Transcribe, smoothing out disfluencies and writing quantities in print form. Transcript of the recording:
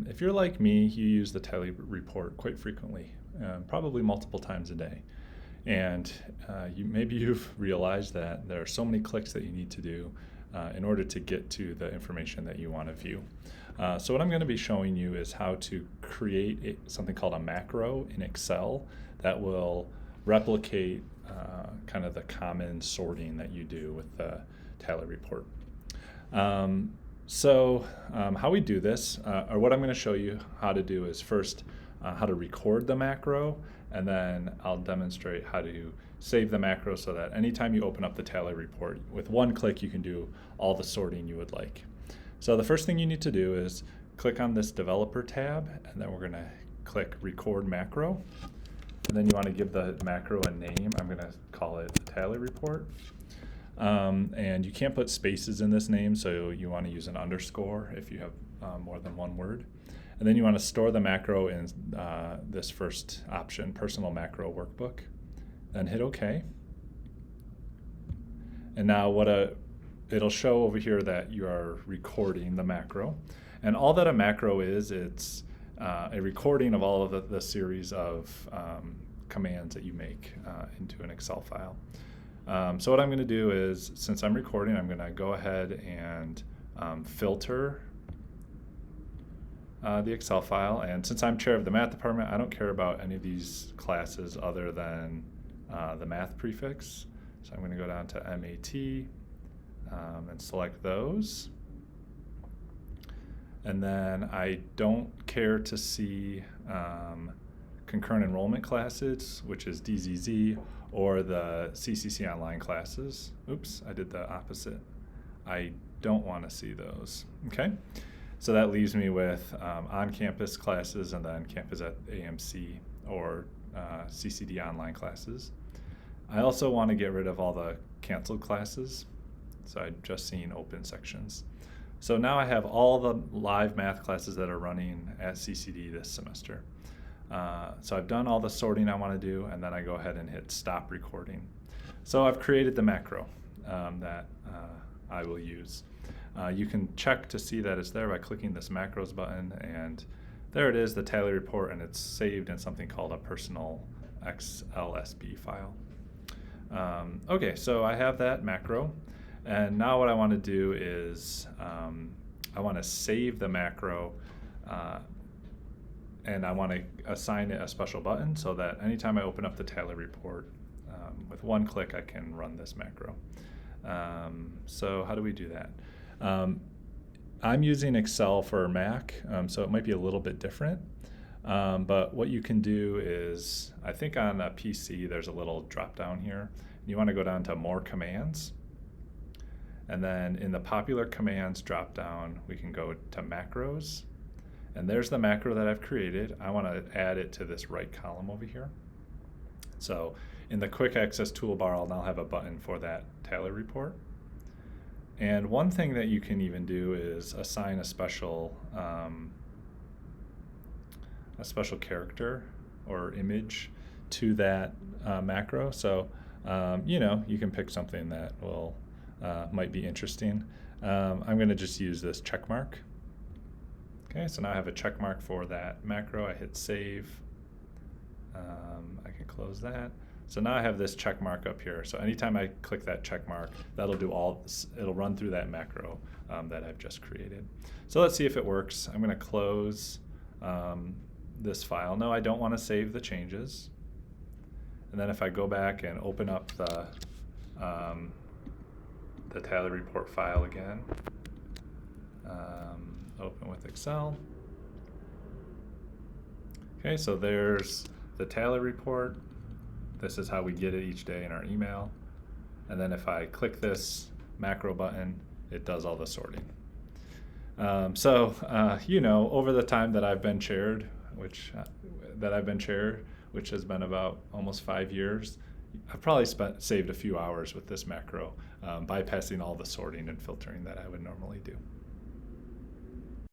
If you're like me, you use the tally report quite frequently, probably multiple times a day. And maybe you've realized that there are so many clicks that you need to do in order to get to the information that you want to view. So what I'm going to be showing you is how to create something called a macro in Excel that will replicate kind of the common sorting that you do with the tally report. How we do this, or what I'm going to show you how to do, is first how to record the macro, and then I'll demonstrate how to save the macro so that anytime you open up the tally report, with one click you can do all the sorting you would like. So the first thing you need to do is click on this developer tab, and then we're going to click record macro. And then you want to give the macro a name. I'm going to call it the tally report. And you can't put spaces in this name, so you want to use an underscore if you have more than one word. And then you want to store the macro in this first option, personal macro workbook. Then hit OK. And now it'll show over here that you are recording the macro. And all that a macro is, it's a recording of all of the series of commands that you make into an Excel file. So what I'm going to do is, since I'm recording, I'm going to go ahead and filter the Excel file. And since I'm chair of the math department, I don't care about any of these classes other than the math prefix. So I'm going to go down to MAT and select those. And then I don't care to see concurrent enrollment classes, which is DZZ, or the CCC online classes. Oops, I did the opposite. I don't want to see those. Okay, so that leaves me with on-campus classes and then campus at AMC or CCD online classes. I also want to get rid of all the canceled classes, so I've just seen open sections. So now I have all the live math classes that are running at CCD this semester. So I've done all the sorting I want to do, and then I go ahead and hit stop recording. So I've created the macro that I will use. You can check to see that it's there by clicking this macros button, and there it is, the tally report, and it's saved in something called a personal XLSB file. Okay, so I have that macro. And now what I want to do is I want to save the macro and I want to assign it a special button so that anytime I open up the tally report, with one click I can run this macro. So how do we do that? I'm using Excel for Mac, so it might be a little bit different. But what you can do is, I think on a PC there's a little drop down here. You want to go down to more commands. And then in the popular commands drop down, we can go to macros. And there's the macro that I've created. I want to add it to this right column over here. So in the quick access toolbar, I'll now have a button for that tally report. And one thing that you can even do is assign a special character or image to that macro. So you can pick something that will might be interesting. I'm going to just use this check mark. Okay, so now I have a check mark for that macro. I hit save. I can close that. So now I have this check mark up here. So anytime I click that check mark, that'll do all this. It'll run through that macro that I've just created. So let's see if it works. I'm going to close this file. No, I don't want to save the changes. And then if I go back and open up the tally report file again, open with Excel. Okay, so there's the tally report. This is how we get it each day in our email. And then if I click this macro button, it does all the sorting. Over the time that I've been chaired, which has been about almost 5 years, I've probably saved a few hours with this macro, bypassing all the sorting and filtering that I would normally do.